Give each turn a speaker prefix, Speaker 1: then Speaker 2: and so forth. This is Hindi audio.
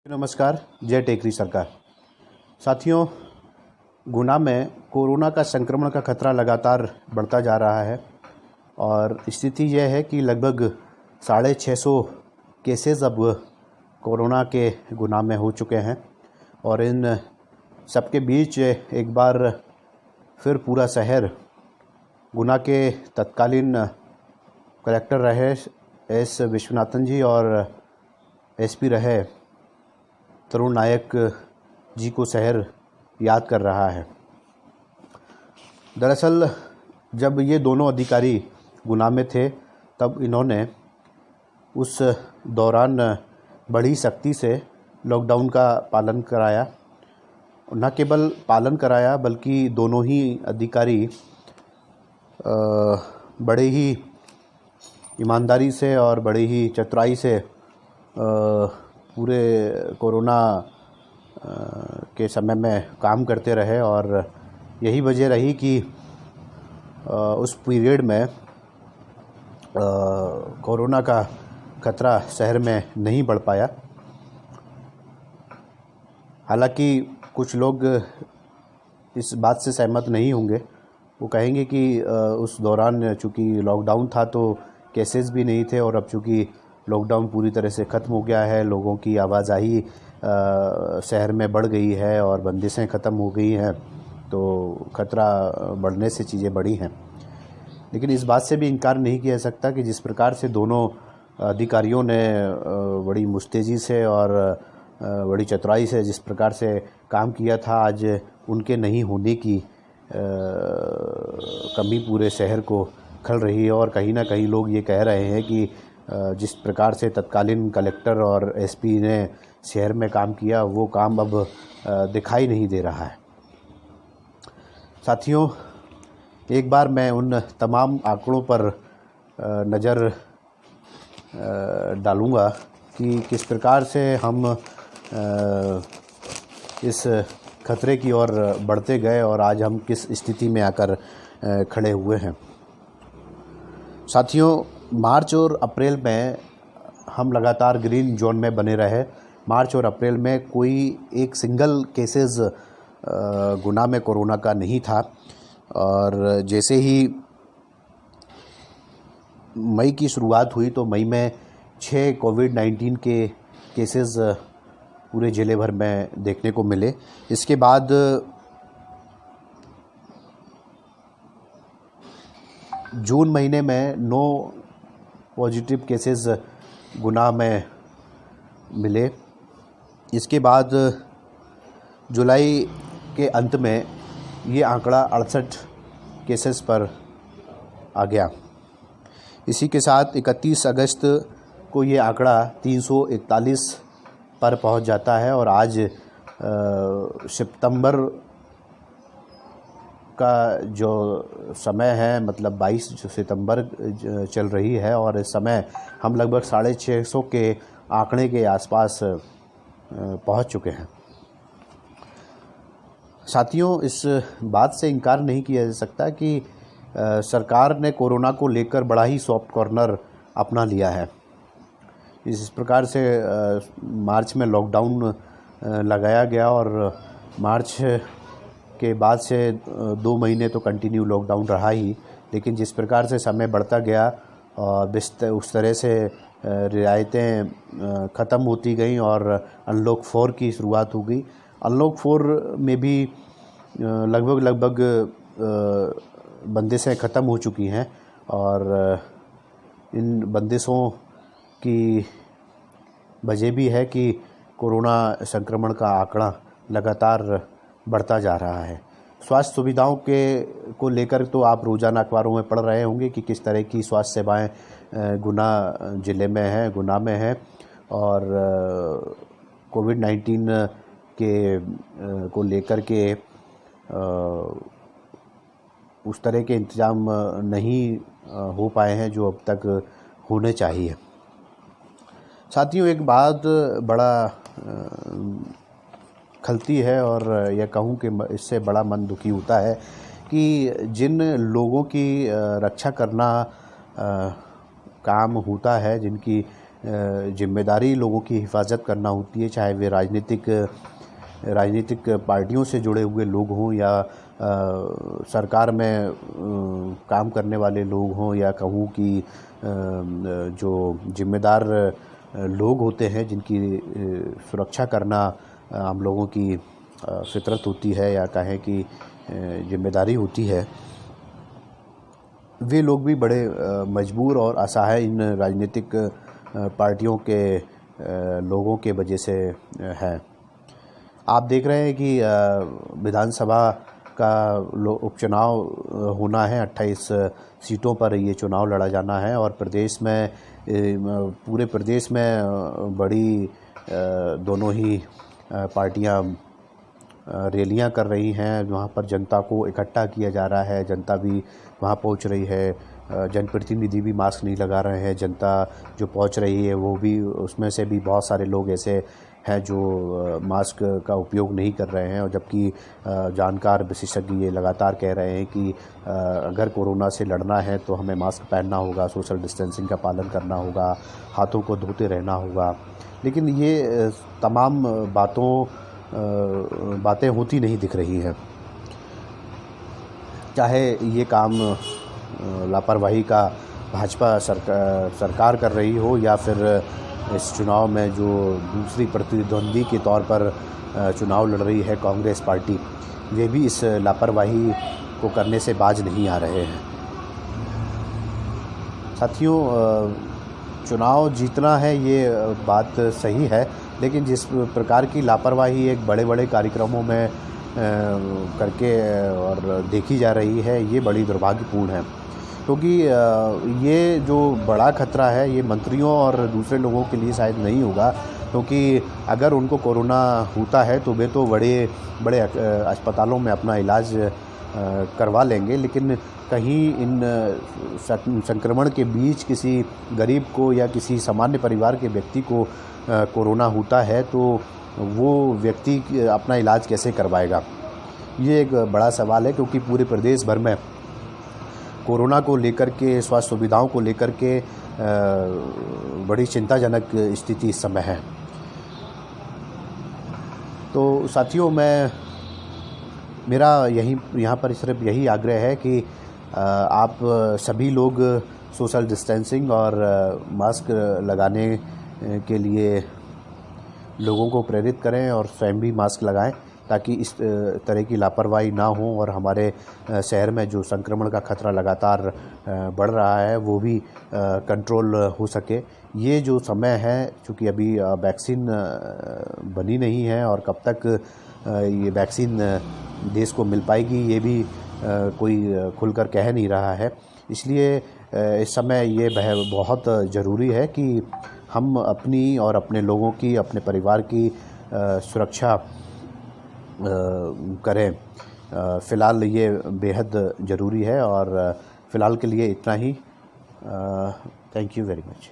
Speaker 1: नमस्कार। जय टेकरी सरकार। साथियों, गुना में कोरोना का संक्रमण का खतरा लगातार बढ़ता जा रहा है और स्थिति यह है कि लगभग 650 केसेस अब कोरोना के गुना में हो चुके हैं और इन सबके बीच एक बार फिर पूरा शहर गुना के तत्कालीन कलेक्टर रहे एस विश्वनाथन जी और एसपी रहे तरुण नायक जी को शहर याद कर रहा है। दरअसल जब ये दोनों अधिकारी गुना में थे तब इन्होंने उस दौरान बड़ी सख्ती से लॉकडाउन का पालन कराया। न केवल पालन कराया बल्कि दोनों ही अधिकारी बड़े ही ईमानदारी से और बड़े ही चतुराई से पूरे कोरोना के समय में काम करते रहे और यही वजह रही कि उस पीरियड में कोरोना का खतरा शहर में नहीं बढ़ पाया। हालांकि कुछ लोग इस बात से सहमत नहीं होंगे। वो कहेंगे कि उस दौरान चूँकि लॉकडाउन था तो केसेस भी नहीं थे और अब चूँकि लॉकडाउन पूरी तरह से ख़त्म हो गया है, लोगों की आवाजाही शहर में बढ़ गई है और बंदिशें ख़त्म हो गई हैं, तो खतरा बढ़ने से चीज़ें बढ़ी हैं। लेकिन इस बात से भी इनकार नहीं किया जा सकता कि जिस प्रकार से दोनों अधिकारियों ने बड़ी मुस्तैदी से और बड़ी चतुराई से जिस प्रकार से काम किया था, आज उनके नहीं होने की कमी पूरे शहर को खल रही है। और कहीं ना कहीं लोग ये कह रहे हैं कि जिस प्रकार से तत्कालीन कलेक्टर और एसपी ने शहर में काम किया वो काम अब दिखाई नहीं दे रहा है। साथियों, एक बार मैं उन तमाम आंकड़ों पर नज़र डालूँगा कि किस प्रकार से हम इस खतरे की ओर बढ़ते गए और आज हम किस स्थिति में आकर खड़े हुए हैं। साथियों, मार्च और अप्रैल में हम लगातार ग्रीन जोन में बने रहे। मार्च और अप्रैल में कोई एक सिंगल केसेस गुना में कोरोना का नहीं था और जैसे ही मई की शुरुआत हुई तो मई में 6 कोविड-19 के केसेस पूरे ज़िले भर में देखने को मिले। इसके बाद जून महीने में 9 पॉजिटिव केसेस गुना में मिले। इसके बाद जुलाई के अंत में ये आंकड़ा 68 केसेस पर आ गया। इसी के साथ 31 अगस्त को ये आंकड़ा 341 पर पहुंच जाता है और आज सितंबर का जो समय है, मतलब 22 सितंबर चल रही है और इस समय हम लगभग 650 के आंकड़े के आसपास पहुंच चुके हैं। साथियों, इस बात से इनकार नहीं किया जा सकता कि सरकार ने कोरोना को लेकर बड़ा ही सॉफ्ट कॉर्नर अपना लिया है। इस प्रकार से मार्च में लॉकडाउन लगाया गया और मार्च के बाद से 2 महीने तो कंटिन्यू लॉकडाउन रहा ही, लेकिन जिस प्रकार से समय बढ़ता गया और उस तरह से रियायतें ख़त्म होती गई और अनलॉक 4 की शुरुआत हो गई। अनलॉक 4 में भी लगभग बंदिशें ख़त्म हो चुकी हैं और इन बंदिशों की वजह भी है कि कोरोना संक्रमण का आंकड़ा लगातार बढ़ता जा रहा है। स्वास्थ्य सुविधाओं को लेकर तो आप रोज़ाना अखबारों में पढ़ रहे होंगे कि किस तरह की स्वास्थ्य सेवाएं गुना ज़िले में हैं, गुना में हैं और कोविड-19 को लेकर के उस तरह के इंतज़ाम नहीं हो पाए हैं जो अब तक होने चाहिए। साथियों, एक बात बड़ा खलती है और यह कहूँ कि इससे बड़ा मन दुखी होता है कि जिन लोगों की रक्षा करना काम होता है, जिनकी जिम्मेदारी लोगों की हिफाजत करना होती है, चाहे वे राजनीतिक पार्टियों से जुड़े हुए लोग हों या सरकार में काम करने वाले लोग हों, या कहूँ कि जो जिम्मेदार लोग होते हैं जिनकी सुरक्षा करना हम लोगों की फितरत होती है या कहें कि जिम्मेदारी होती है, वे लोग भी बड़े मजबूर और असहाय इन राजनीतिक पार्टियों के लोगों के वजह से है। आप देख रहे हैं कि विधानसभा का उपचुनाव होना है, 28 सीटों पर ये चुनाव लड़ा जाना है और प्रदेश में पूरे प्रदेश में बड़ी दोनों ही पार्टियां रैलियां कर रही हैं। वहाँ पर जनता को इकट्ठा किया जा रहा है, जनता भी वहाँ पहुँच रही है, जनप्रतिनिधि भी मास्क नहीं लगा रहे हैं। जनता जो पहुँच रही है वो भी, उसमें से भी बहुत सारे लोग ऐसे हैं जो मास्क का उपयोग नहीं कर रहे हैं, और जबकि जानकार विशेषज्ञ ये लगातार कह रहे हैं कि अगर कोरोना से लड़ना है तो हमें मास्क पहनना होगा, सोशल डिस्टेंसिंग का पालन करना होगा, हाथों को धोते रहना होगा। लेकिन ये तमाम बातें होती नहीं दिख रही हैं। चाहे ये काम लापरवाही का भाजपा सरकार कर रही हो, या फिर इस चुनाव में जो दूसरी प्रतिद्वंदी के तौर पर चुनाव लड़ रही है कांग्रेस पार्टी, वे भी इस लापरवाही को करने से बाज नहीं आ रहे हैं। साथियों, चुनाव जीतना है ये बात सही है, लेकिन जिस प्रकार की लापरवाही एक बड़े बड़े कार्यक्रमों में करके और देखी जा रही है, ये बड़ी दुर्भाग्यपूर्ण है। क्योंकि ये जो बड़ा खतरा है ये मंत्रियों और दूसरे लोगों के लिए शायद नहीं होगा, क्योंकि अगर उनको कोरोना होता है तो वे तो बड़े बड़े अस्पतालों में अपना इलाज करवा लेंगे, लेकिन कहीं इन संक्रमण के बीच किसी गरीब को या किसी सामान्य परिवार के व्यक्ति को कोरोना होता है तो वो व्यक्ति अपना इलाज कैसे करवाएगा? ये एक बड़ा सवाल है, क्योंकि पूरे प्रदेश भर में कोरोना को लेकर के, स्वास्थ्य सुविधाओं को लेकर के बड़ी चिंताजनक स्थिति इस समय है। तो साथियों, मेरा यहाँ पर सिर्फ यही आग्रह है कि आप सभी लोग सोशल डिस्टेंसिंग और मास्क लगाने के लिए लोगों को प्रेरित करें और स्वयं भी मास्क लगाएं, ताकि इस तरह की लापरवाही ना हो और हमारे शहर में जो संक्रमण का खतरा लगातार बढ़ रहा है वो भी कंट्रोल हो सके। ये जो समय है, चूँकि अभी वैक्सीन बनी नहीं है और कब तक ये वैक्सीन देश को मिल पाएगी ये भी कोई खुलकर कह नहीं रहा है। इसलिए इस समय ये बहुत ज़रूरी है कि हम अपनी और अपने लोगों की, अपने परिवार की सुरक्षा करें। फ़िलहाल ये बेहद ज़रूरी है और फ़िलहाल के लिए इतना ही। Thank you very much.